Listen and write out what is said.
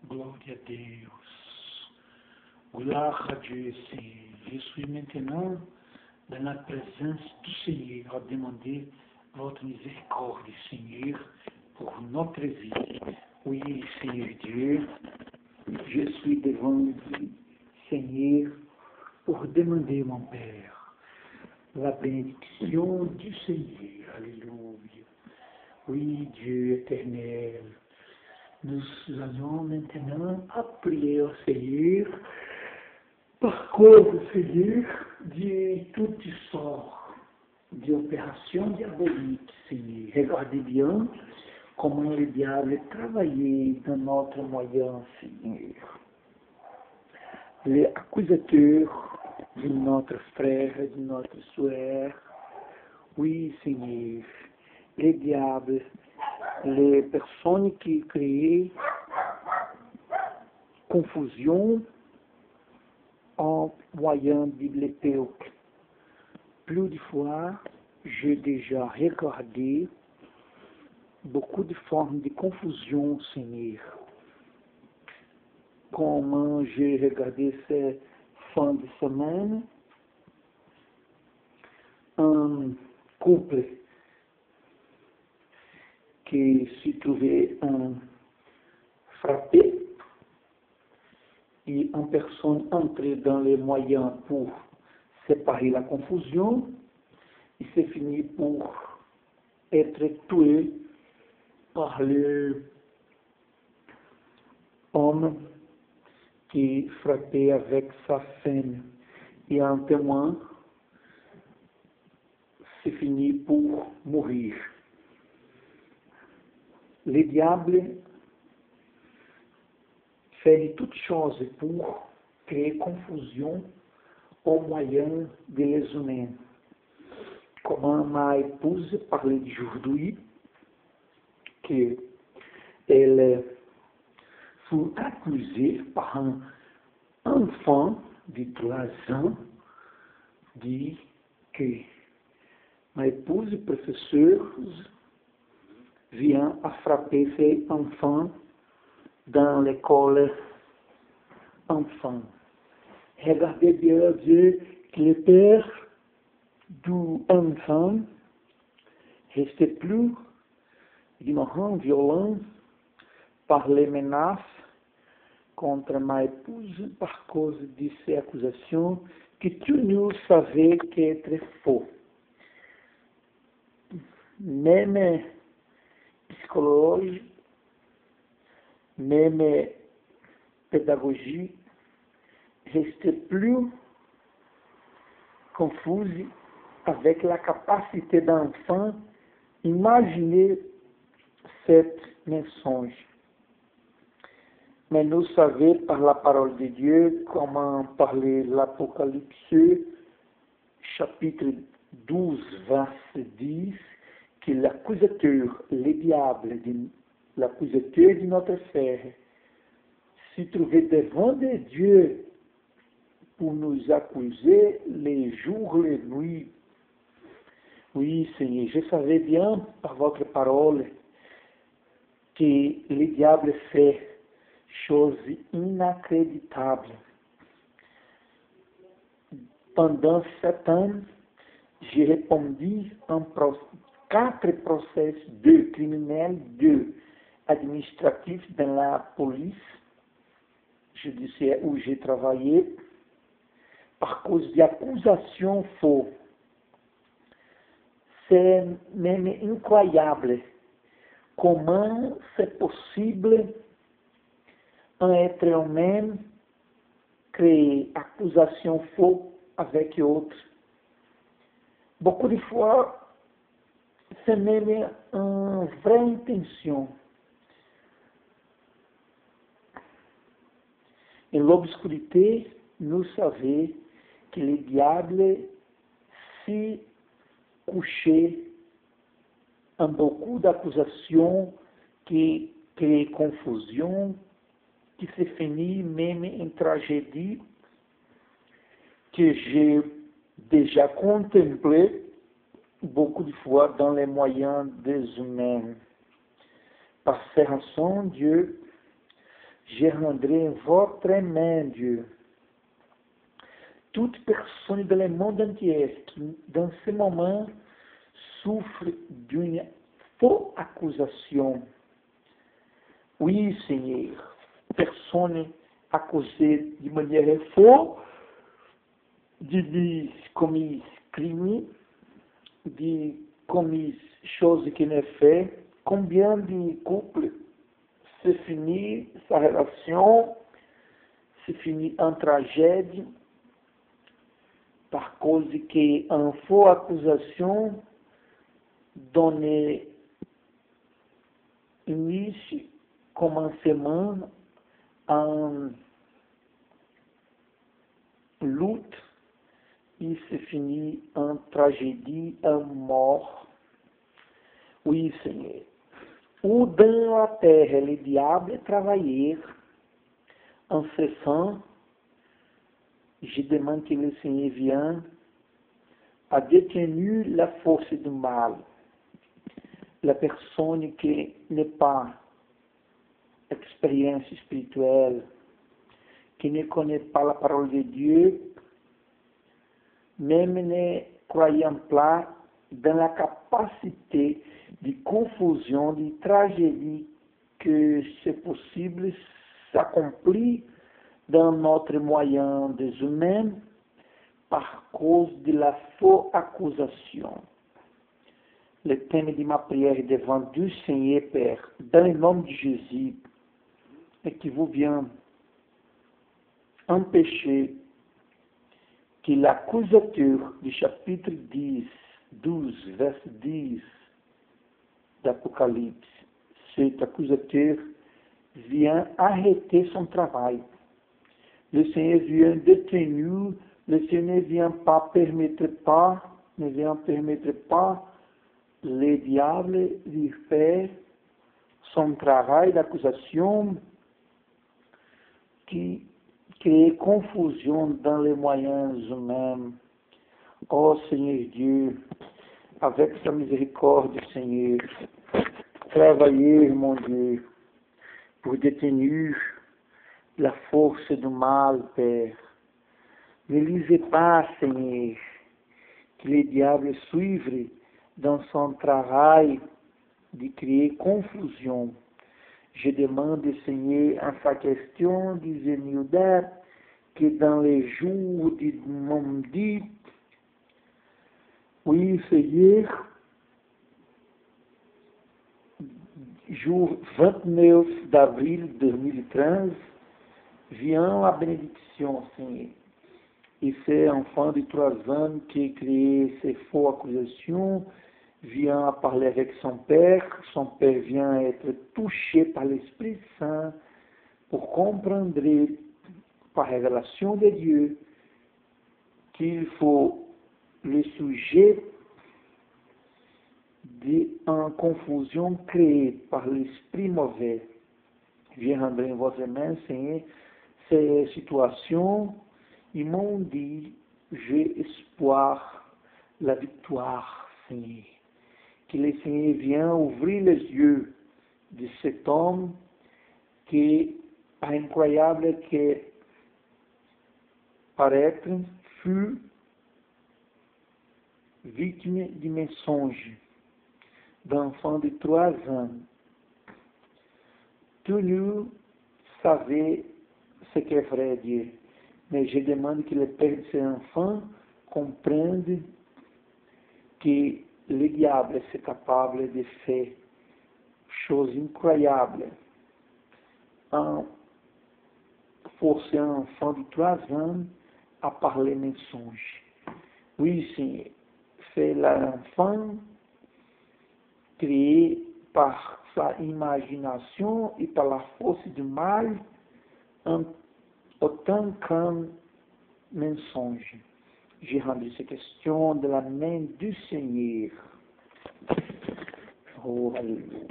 Glória a Deus. Glória a Dieu, Seigneur. Je suis maintenant dans la présence du Seigneur à demander votre miséricorde, Seigneur, pour notre vie. Oui, Seigneur Dieu, je suis devant vous, Seigneur, pour demander, mon Père, la bénédiction du Seigneur. Alléluia. Oui, Dieu éternel, nous allons maintenant appeler au Seigneur par cause, Seigneur, de toutes sortes d'opérations diaboliques, Seigneur. Regardez bien comment le diable travaillait dans notre moyen, Seigneur. Les accusateurs de notre frère, de notre soeur, oui, Seigneur, les diables, les personnes qui créent confusion en moyen de peuple. Plus de fois, j'ai déjà regardé beaucoup de formes de confusion, Seigneur. Comment j'ai regardé ces fins de semaine, un couple qui se trouvait frappé et une personne entrait dans les moyens pour séparer la confusion, il s'est fini pour être tué par le homme qui frappait avec sa femme. Et un témoin s'est fini pour mourir. Le diable fait de toutes choses pour créer confusion au moyen des humains. Comme ma épouse parlait aujourd'hui, qu'elle fut accusée par un enfant de 3 ans, dit que ma épouse professeure vient à frapper ses enfants dans l'école enfant. Regardez bien Dieu que le père du enfant restait plus d'une rang violent par les menaces contre ma épouse par cause de ces accusations que tout nous savait qu'être faux. Même psychologie, même pédagogie restait plus confuse avec la capacité d'enfant imaginer cet mensonge. Mais nous savons par la parole de Dieu comment parler l'Apocalypse, chapitre 12, verset 10, que l'accusateur, le diable, l'accusateur de notre frère, se trouvait devant de Dieu pour nous accuser les jours, les nuits. Oui, Seigneur, je savais bien par votre parole que le diable fait choses inacreditables. Pendant 7 ans, j'ai répondu en 4 procès, 2 criminels, 2 administratifs dans la police judiciaire où j'ai travaillé, par cause d'accusations fausses. C'est même incroyable comment c'est possible un être humain créer accusations fausses avec autres. Beaucoup de fois, c'est même une vraie intention. Em l'obscurité, nous savons que le diable se couchait en beaucoup d'accusations qui créent confusion, qui se finit même em tragédie, que j'ai déjà contemplé beaucoup de fois dans les moyens des humains. Par ces raisons, Dieu Je rendrai votre main, Dieu. Toute personne dans le monde entier qui, dans ce moment, souffre d'une fausse accusation. Oui, Seigneur, personne accusée de manière fausse, de commis crime, de commis choses qui n'est fait. Combien de couples se finit sa relation, se finit en tragédie, par cause qu'une fausse accusation donnait início, commencement en lutte et se finit en tragédie, en mort. Oui, Seigneur. Ou dans la terre, le diable travailler en cessant. Je demande que le Seigneur vienne à détenir la force du mal. La personne qui n'est pas expérience spirituelle, qui ne connaît pas la parole de Dieu, même ne croyant pas dans la capacité de confusion, de tragédie que c'est possible s'accomplir dans notre moyen des humains par cause de la fausse accusation. Le thème de ma prière devant Dieu, Seigneur Père, dans le nom de Jésus, et que vous vienne empêcher que l'accusateur du chapitre 12, verset 10 d'Apocalypse, cet accusateur vient arrêter son travail. Le Seigneur vient détenir, le Seigneur ne vient permettre pas le diable de faire son travail d'accusation qui crée confusion dans les moyens humains. Oh Seigneur Dieu, avec sa miséricorde, Seigneur, travaillez, mon Dieu, pour détenir la force du mal, Père. Ne lisez pas, Seigneur, que le diable suive dans son travail de créer confusion. Je demande, Seigneur, en sa question de Zenilda, que dans les jours de mon dit, oui, Seigneur, jour 29 d'avril 2013, vient la bénédiction, Seigneur. Et c'est un enfant de 3 ans qui a créé ces fausses accusations, vient parler avec son père vient être touché par l'Esprit Saint pour comprendre par révélation de Dieu qu'il faut le sujet d'une confusion créée par l'esprit mauvais. Viens rendre em vossas mains, Seigneur, ces situations. Ils m'ont dit, j'ai espoir, la victoire, Seigneur. Que le Seigneur vienne ouvrir les yeux de cet homme qui est incroyable que paraître fut victime de mensonges d'enfant de 3 ans. Tout nous savait ce qu'est vrai Dieu, mais je demande que le père de ces enfants comprenne que le diable est capable de faire choses incroyables en forçant un enfant de 3 ans à parler mensonges. Oui, Seigneur, c'est l'enfant créé par sa imagination et par la force du mal en autant qu'un mensonge. J'ai rendu ces questions de la main du Seigneur. Oh, alléluia.